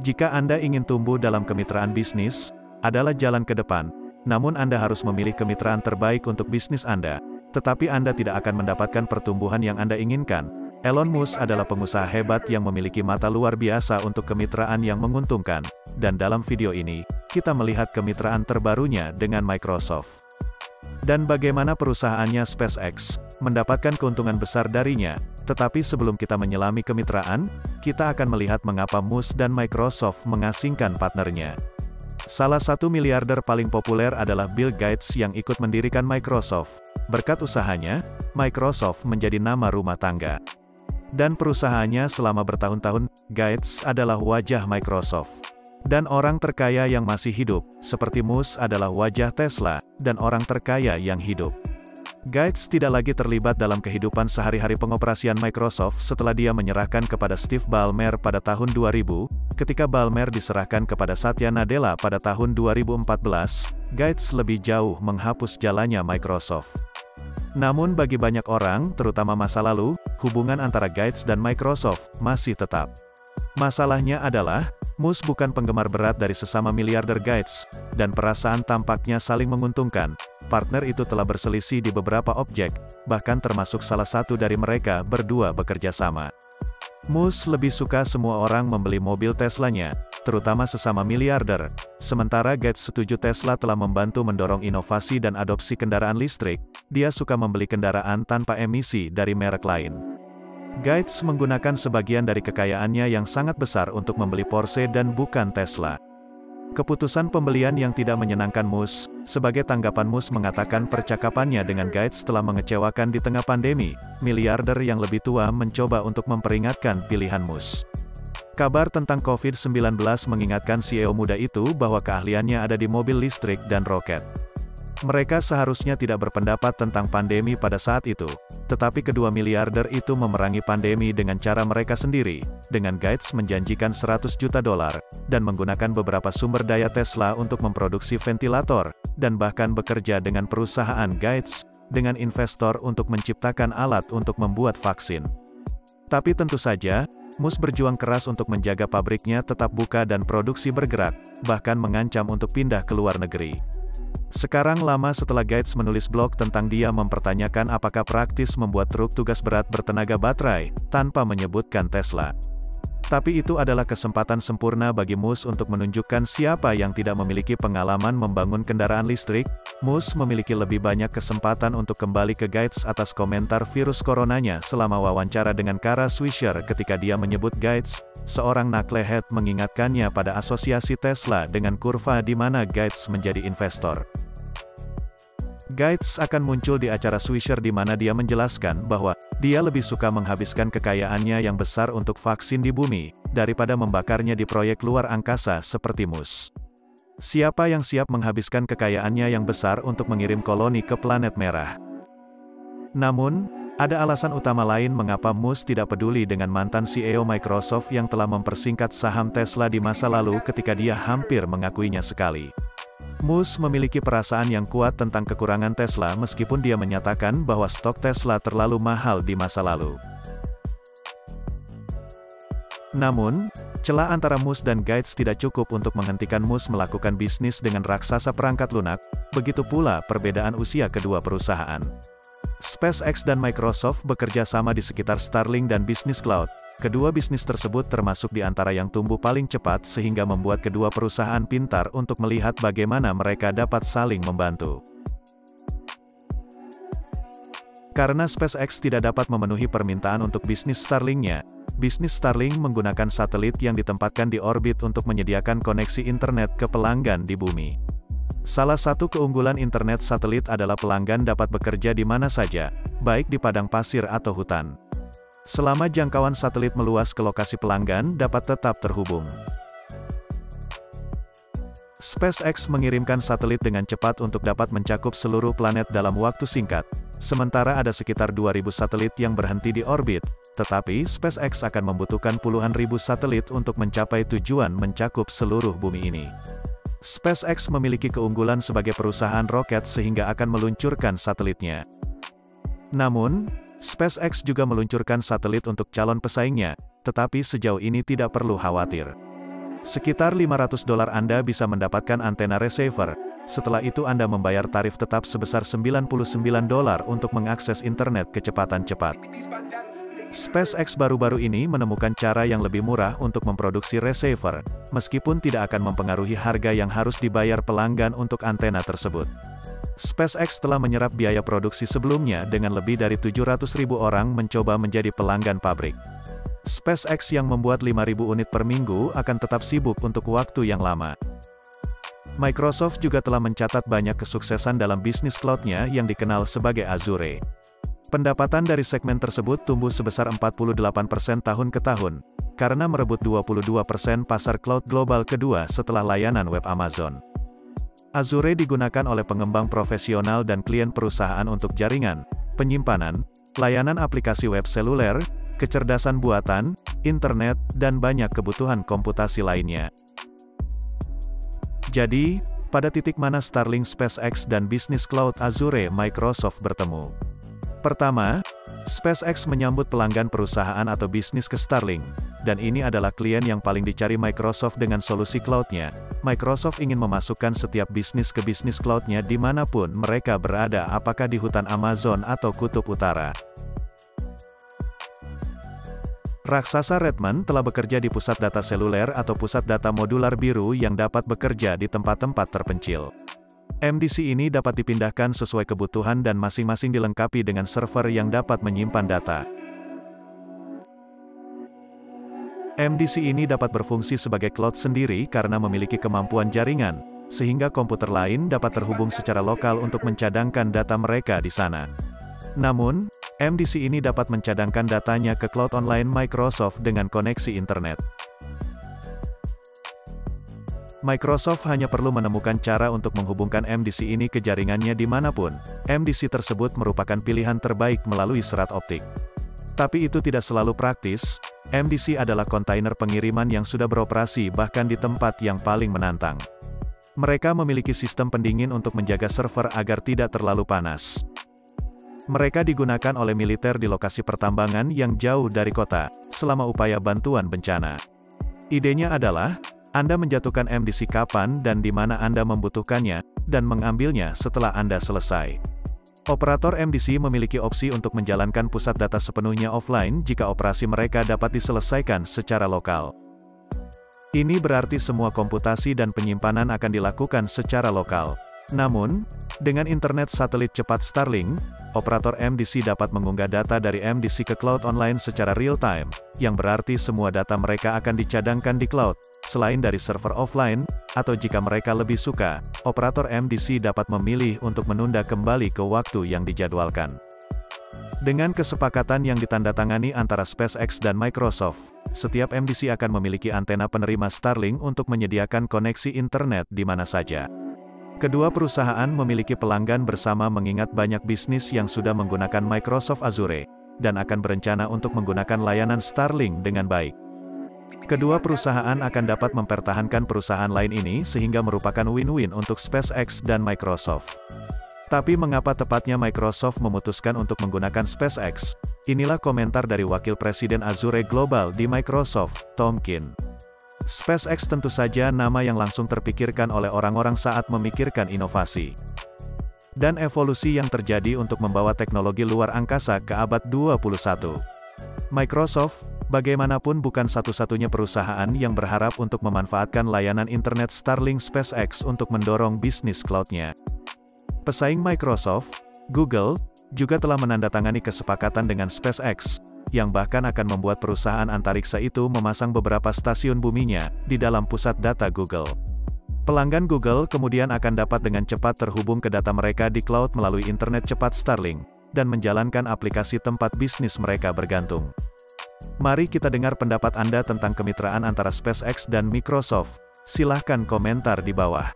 Jika Anda ingin tumbuh dalam kemitraan bisnis, adalah jalan ke depan, namun Anda harus memilih kemitraan terbaik untuk bisnis Anda, tetapi Anda tidak akan mendapatkan pertumbuhan yang Anda inginkan. Elon Musk adalah pengusaha hebat yang memiliki mata luar biasa untuk kemitraan yang menguntungkan, dan dalam video ini, kita melihat kemitraan terbarunya dengan Microsoft. Dan bagaimana perusahaannya SpaceX mendapatkan keuntungan besar darinya. Tetapi sebelum kita menyelami kemitraan, kita akan melihat mengapa Musk dan Microsoft mengasingkan partnernya. Salah satu miliarder paling populer adalah Bill Gates yang ikut mendirikan Microsoft. Berkat usahanya, Microsoft menjadi nama rumah tangga. Dan perusahaannya selama bertahun-tahun, Gates adalah wajah Microsoft. Dan orang terkaya yang masih hidup, seperti Musk adalah wajah Tesla, dan orang terkaya yang hidup. Gates tidak lagi terlibat dalam kehidupan sehari-hari pengoperasian Microsoft setelah dia menyerahkan kepada Steve Ballmer pada tahun 2000, ketika Ballmer diserahkan kepada Satya Nadella pada tahun 2014, Gates lebih jauh menghapus jalannya Microsoft. Namun bagi banyak orang, terutama masa lalu, hubungan antara Gates dan Microsoft masih tetap. Masalahnya adalah, Musk bukan penggemar berat dari sesama miliarder Gates, dan perasaan tampaknya saling menguntungkan. Partner itu telah berselisih di beberapa objek, bahkan termasuk salah satu dari mereka berdua bekerja sama. Musk lebih suka semua orang membeli mobil Teslanya, terutama sesama miliarder, sementara Gates setuju Tesla telah membantu mendorong inovasi dan adopsi kendaraan listrik, dia suka membeli kendaraan tanpa emisi dari merek lain. Gates menggunakan sebagian dari kekayaannya yang sangat besar untuk membeli Porsche dan bukan Tesla. Keputusan pembelian yang tidak menyenangkan Musk, sebagai tanggapan Musk mengatakan percakapannya dengan Gates telah mengecewakan di tengah pandemi, miliarder yang lebih tua mencoba untuk memperingatkan pilihan Musk. Kabar tentang COVID-19 mengingatkan CEO muda itu bahwa keahliannya ada di mobil listrik dan roket. Mereka seharusnya tidak berpendapat tentang pandemi pada saat itu, tetapi kedua miliarder itu memerangi pandemi dengan cara mereka sendiri, dengan Gates menjanjikan $100 juta, dan menggunakan beberapa sumber daya Tesla untuk memproduksi ventilator, dan bahkan bekerja dengan perusahaan Gates, dengan investor untuk menciptakan alat untuk membuat vaksin. Tapi tentu saja, Musk berjuang keras untuk menjaga pabriknya tetap buka dan produksi bergerak, bahkan mengancam untuk pindah ke luar negeri. Sekarang lama setelah Gates menulis blog tentang dia mempertanyakan apakah praktis membuat truk tugas berat bertenaga baterai, tanpa menyebutkan Tesla. Tapi itu adalah kesempatan sempurna bagi Musk untuk menunjukkan siapa yang tidak memiliki pengalaman membangun kendaraan listrik. Musk memiliki lebih banyak kesempatan untuk kembali ke Gates atas komentar virus coronanya selama wawancara dengan Kara Swisher ketika dia menyebut Gates, seorang knucklehead, mengingatkannya pada asosiasi Tesla dengan kurva di mana Gates menjadi investor. Gates akan muncul di acara Swisher di mana dia menjelaskan bahwa dia lebih suka menghabiskan kekayaannya yang besar untuk vaksin di bumi, daripada membakarnya di proyek luar angkasa seperti Musk. Siapa yang siap menghabiskan kekayaannya yang besar untuk mengirim koloni ke planet merah? Namun, ada alasan utama lain mengapa Musk tidak peduli dengan mantan CEO Microsoft yang telah mempersingkat saham Tesla di masa lalu ketika dia hampir mengakuinya sekali. Musk memiliki perasaan yang kuat tentang kekurangan Tesla meskipun dia menyatakan bahwa stok Tesla terlalu mahal di masa lalu. Namun, celah antara Musk dan Gates tidak cukup untuk menghentikan Musk melakukan bisnis dengan raksasa perangkat lunak, begitu pula perbedaan usia kedua perusahaan. SpaceX dan Microsoft bekerja sama di sekitar Starlink dan bisnis cloud. Kedua bisnis tersebut termasuk di antara yang tumbuh paling cepat sehingga membuat kedua perusahaan pintar untuk melihat bagaimana mereka dapat saling membantu. Karena SpaceX tidak dapat memenuhi permintaan untuk bisnis Starlink-nya, bisnis Starlink menggunakan satelit yang ditempatkan di orbit untuk menyediakan koneksi internet ke pelanggan di bumi. Salah satu keunggulan internet satelit adalah pelanggan dapat bekerja di mana saja, baik di padang pasir atau hutan. Selama jangkauan satelit meluas ke lokasi pelanggan dapat tetap terhubung. SpaceX mengirimkan satelit dengan cepat untuk dapat mencakup seluruh planet dalam waktu singkat, sementara ada sekitar 2.000 satelit yang berhenti di orbit, tetapi SpaceX akan membutuhkan puluhan ribu satelit untuk mencapai tujuan mencakup seluruh bumi ini. SpaceX memiliki keunggulan sebagai perusahaan roket sehingga akan meluncurkan satelitnya. Namun, SpaceX juga meluncurkan satelit untuk calon pesaingnya, tetapi sejauh ini tidak perlu khawatir. Sekitar $500 Anda bisa mendapatkan antena receiver. Setelah itu Anda membayar tarif tetap sebesar $99 untuk mengakses internet kecepatan cepat. SpaceX baru-baru ini menemukan cara yang lebih murah untuk memproduksi receiver, meskipun tidak akan mempengaruhi harga yang harus dibayar pelanggan untuk antena tersebut. SpaceX telah menyerap biaya produksi sebelumnya dengan lebih dari 700.000 orang mencoba menjadi pelanggan pabrik. SpaceX yang membuat 5.000 unit per minggu akan tetap sibuk untuk waktu yang lama. Microsoft juga telah mencatat banyak kesuksesan dalam bisnis cloud-nya yang dikenal sebagai Azure. Pendapatan dari segmen tersebut tumbuh sebesar 48% tahun ke tahun, karena merebut 22% pasar cloud global kedua setelah layanan web Amazon. Azure digunakan oleh pengembang profesional dan klien perusahaan untuk jaringan, penyimpanan, layanan aplikasi web seluler, kecerdasan buatan, internet, dan banyak kebutuhan komputasi lainnya. Jadi, pada titik mana Starlink SpaceX dan bisnis cloud Azure Microsoft bertemu? Pertama, SpaceX menyambut pelanggan perusahaan atau bisnis ke Starlink, dan ini adalah klien yang paling dicari Microsoft dengan solusi cloud-nya. Microsoft ingin memasukkan setiap bisnis ke bisnis cloud-nya dimanapun mereka berada, apakah di hutan Amazon atau Kutub Utara. Raksasa Redmond telah bekerja di pusat data seluler atau pusat data modular biru yang dapat bekerja di tempat-tempat terpencil. MDC ini dapat dipindahkan sesuai kebutuhan dan masing-masing dilengkapi dengan server yang dapat menyimpan data. MDC ini dapat berfungsi sebagai cloud sendiri karena memiliki kemampuan jaringan, sehingga komputer lain dapat terhubung secara lokal untuk mencadangkan data mereka di sana. Namun, MDC ini dapat mencadangkan datanya ke cloud online Microsoft dengan koneksi internet. Microsoft hanya perlu menemukan cara untuk menghubungkan MDC ini ke jaringannya dimanapun. MDC tersebut merupakan pilihan terbaik melalui serat optik. Tapi itu tidak selalu praktis. MDC adalah kontainer pengiriman yang sudah beroperasi bahkan di tempat yang paling menantang. Mereka memiliki sistem pendingin untuk menjaga server agar tidak terlalu panas. Mereka digunakan oleh militer di lokasi pertambangan yang jauh dari kota, selama upaya bantuan bencana. Idenya adalah, Anda menjatuhkan MDC kapan dan di mana Anda membutuhkannya, dan mengambilnya setelah Anda selesai. Operator MDC memiliki opsi untuk menjalankan pusat data sepenuhnya offline jika operasi mereka dapat diselesaikan secara lokal. Ini berarti semua komputasi dan penyimpanan akan dilakukan secara lokal. Namun, dengan internet satelit cepat Starlink, operator MDC dapat mengunggah data dari MDC ke cloud online secara real-time, yang berarti semua data mereka akan dicadangkan di cloud, selain dari server offline, atau jika mereka lebih suka, operator MDC dapat memilih untuk menunda kembali ke waktu yang dijadwalkan. Dengan kesepakatan yang ditandatangani antara SpaceX dan Microsoft, setiap MDC akan memiliki antena penerima Starlink untuk menyediakan koneksi internet di mana saja. Kedua perusahaan memiliki pelanggan bersama mengingat banyak bisnis yang sudah menggunakan Microsoft Azure, dan akan berencana untuk menggunakan layanan Starlink dengan baik. Kedua perusahaan akan dapat mempertahankan perusahaan lain ini sehingga merupakan win-win untuk SpaceX dan Microsoft. Tapi mengapa tepatnya Microsoft memutuskan untuk menggunakan SpaceX? Inilah komentar dari Wakil Presiden Azure Global di Microsoft, Tom Kim. SpaceX tentu saja nama yang langsung terpikirkan oleh orang-orang saat memikirkan inovasi dan evolusi yang terjadi untuk membawa teknologi luar angkasa ke abad 21. Microsoft, bagaimanapun bukan satu-satunya perusahaan yang berharap untuk memanfaatkan layanan internet Starlink SpaceX untuk mendorong bisnis cloud-nya. Pesaing Microsoft, Google, juga telah menandatangani kesepakatan dengan SpaceX, yang bahkan akan membuat perusahaan antariksa itu memasang beberapa stasiun buminya di dalam pusat data Google. Pelanggan Google kemudian akan dapat dengan cepat terhubung ke data mereka di cloud melalui internet cepat Starlink, dan menjalankan aplikasi tempat bisnis mereka bergantung. Mari kita dengar pendapat Anda tentang kemitraan antara SpaceX dan Microsoft. Silahkan komentar di bawah.